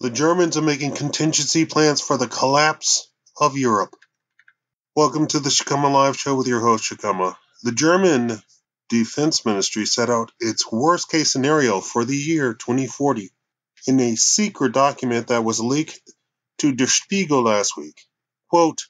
The Germans are making contingency plans for the collapse of Europe. Welcome to the Shakaama Live Show with your host, Shakaama. The German Defense Ministry set out its worst-case scenario for the year 2040 in a secret document that was leaked to Der Spiegel last week. Quote,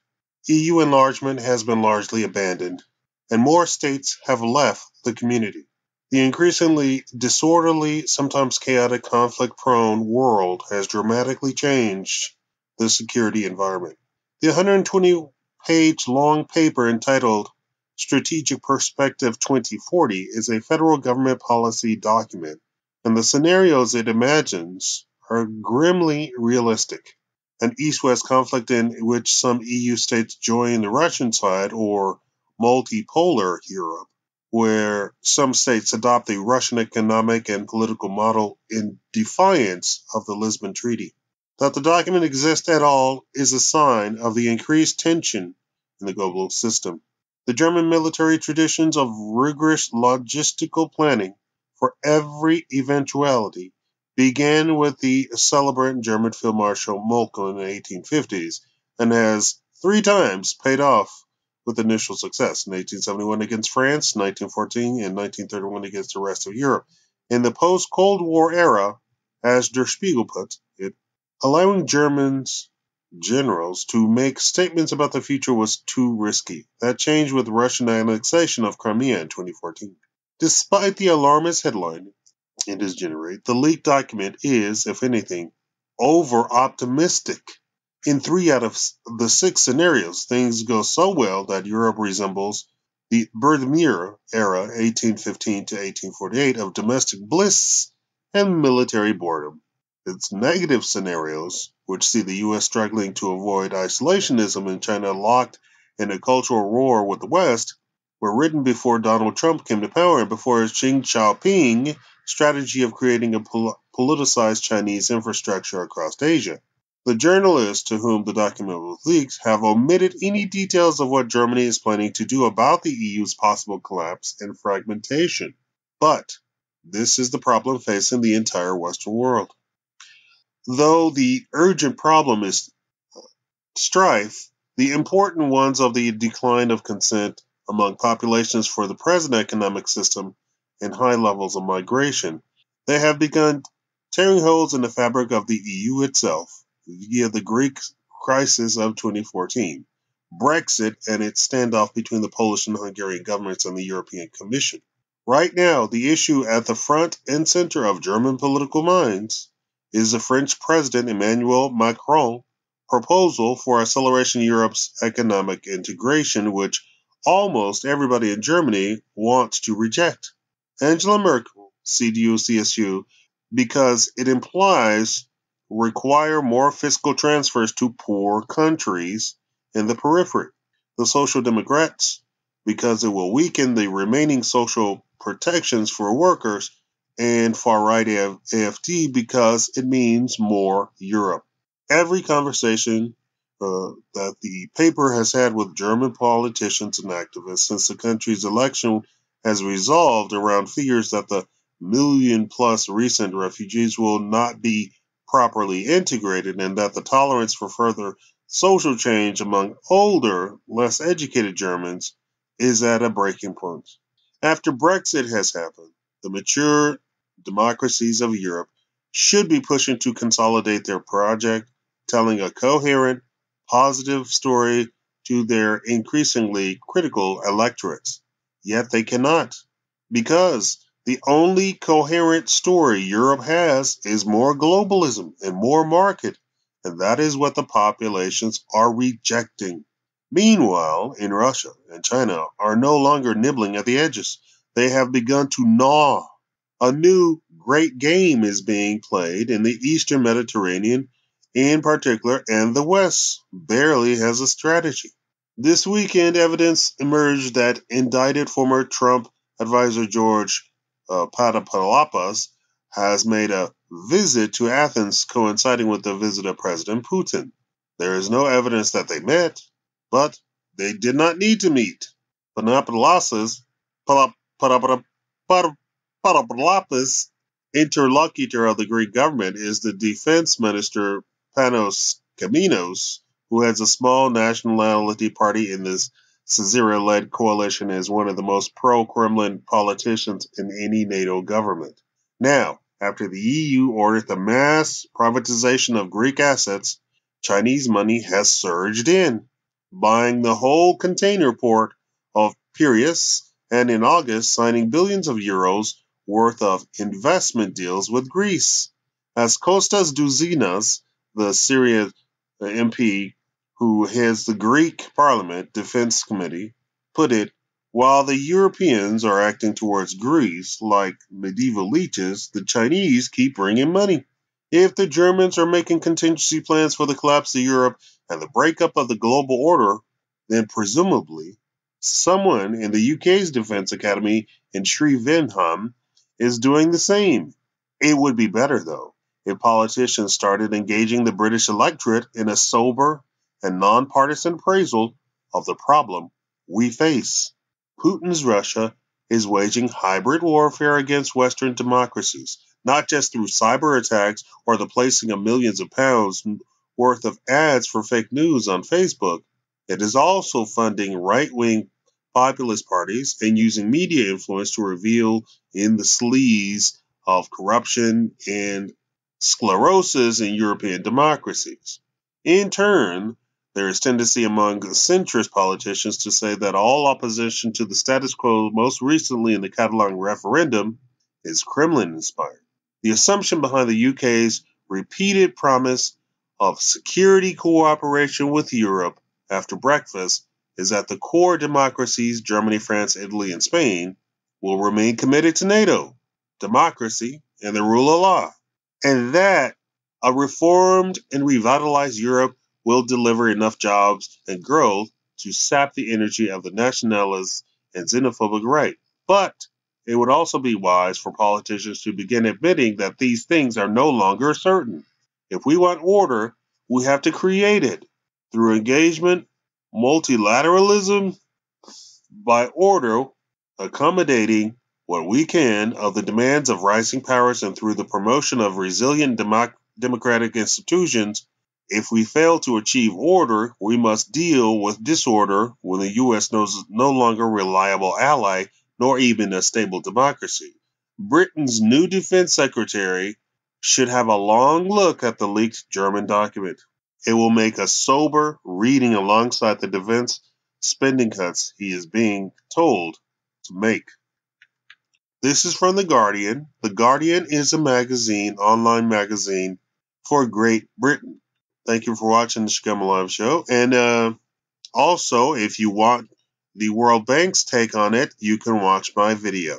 EU enlargement has been largely abandoned, and more states have left the community. The increasingly disorderly, sometimes chaotic, conflict-prone world has dramatically changed the security environment. The 120-page long paper entitled Strategic Perspective 2040 is a federal government policy document, and the scenarios it imagines are grimly realistic. An East-West conflict in which some EU states join the Russian side, or multipolar Europe, where some states adopt the Russian economic and political model in defiance of the Lisbon Treaty. That the document exists at all is a sign of the increased tension in the global system. The German military traditions of rigorous logistical planning for every eventuality began with the celebrant German Field Marshal Moltke in the 1850s and has 3 times paid off with initial success: in 1871 against France, 1914, and 1931 against the rest of Europe. In the post-Cold War era, as Der Spiegel puts it, allowing Germans generals to make statements about the future was too risky. That changed with Russian annexation of Crimea in 2014. Despite the alarmist headline it does generate, the leaked document is, if anything, over-optimistic. In 3 out of the 6 scenarios, things go so well that Europe resembles the Bermuda era 1815 to 1848 of domestic bliss and military boredom. Its negative scenarios, which see the U.S. struggling to avoid isolationism and China locked in a cultural war with the West, were written before Donald Trump came to power and before Xi Jinping's strategy of creating a politicized Chinese infrastructure across Asia. The journalists to whom the document was leaked have omitted any details of what Germany is planning to do about the EU's possible collapse and fragmentation. But this is the problem facing the entire Western world. Though the urgent problem is strife, the important ones of the decline of consent among populations for the present economic system and high levels of migration, they have begun tearing holes in the fabric of the EU itself via the Greek crisis of 2014, Brexit, and its standoff between the Polish and Hungarian governments and the European Commission. Right now, the issue at the front and center of German political minds is the French President Emmanuel Macron's proposal for acceleration Europe's economic integration, which almost everybody in Germany wants to reject. Angela Merkel, CDU-CSU, because it implies require more fiscal transfers to poor countries in the periphery. The Social Democrats, because it will weaken the remaining social protections for workers, and far-right AfD because it means more Europe. Every conversation that the paper has had with German politicians and activists since the country's election has resolved around figures that the million-plus recent refugees will not be properly integrated and that the tolerance for further social change among older, less educated Germans is at a breaking point. After Brexit has happened, the mature democracies of Europe should be pushing to consolidate their project, telling a coherent, positive story to their increasingly critical electorates. Yet they cannot, because the only coherent story Europe has is more globalism and more market, and that is what the populations are rejecting. Meanwhile, in Russia and China are no longer nibbling at the edges. They have begun to gnaw. A new great game is being played in the Eastern Mediterranean in particular, and the West barely has a strategy. This weekend, evidence emerged that indicted former Trump advisor George Papadopoulos has made a visit to Athens coinciding with the visit of President Putin. There is no evidence that they met, but they did not need to meet. Papadopoulos interlocutor of the Greek government is the defense minister Panos Kaminos, who has a small nationality party in this Caesarea-led coalition and is one of the most pro-Kremlin politicians in any NATO government. Now, after the EU ordered the mass privatization of Greek assets, Chinese money has surged in, buying the whole container port of Piraeus and in August signing billions of euros worth of investment deals with Greece. As Kostas Douzinas, the Syrian MP who heads the Greek Parliament Defense Committee, put it, while the Europeans are acting towards Greece like medieval leeches, the Chinese keep bringing money. If the Germans are making contingency plans for the collapse of Europe and the breakup of the global order, then presumably someone in the UK's Defence Academy in Shrivenham is doing the same. It would be better, though, if politicians started engaging the British electorate in a sober and nonpartisan appraisal of the problem we face. Putin's Russia is waging hybrid warfare against Western democracies, not just through cyber attacks or the placing of millions of pounds worth of ads for fake news on Facebook. It is also funding right-wing populist parties and using media influence to reveal in the sleaze of corruption and sclerosis in European democracies. In turn, there is tendency among centrist politicians to say that all opposition to the status quo, most recently in the Catalan referendum, is Kremlin-inspired. The assumption behind the UK's repeated promise of security cooperation with Europe after breakfast is that the core democracies, Germany, France, Italy, and Spain, will remain committed to NATO, democracy, and the rule of law, and that a reformed and revitalized Europe will deliver enough jobs and growth to sap the energy of the nationalist and xenophobic right. But it would also be wise for politicians to begin admitting that these things are no longer certain. If we want order, we have to create it through engagement, multilateralism, by order, accommodating what we can of the demands of rising powers and through the promotion of resilient democratic institutions. If we fail to achieve order, we must deal with disorder when the U.S. is no longer a reliable ally, nor even a stable democracy. Britain's new defense secretary should have a long look at the leaked German document. It will make a sober reading alongside the defense spending cuts he is being told to make. This is from The Guardian. The Guardian is a magazine, online magazine for Great Britain. Thank you for watching the Shakaama Live Show. And also, if you want the World Bank's take on it, you can watch my video.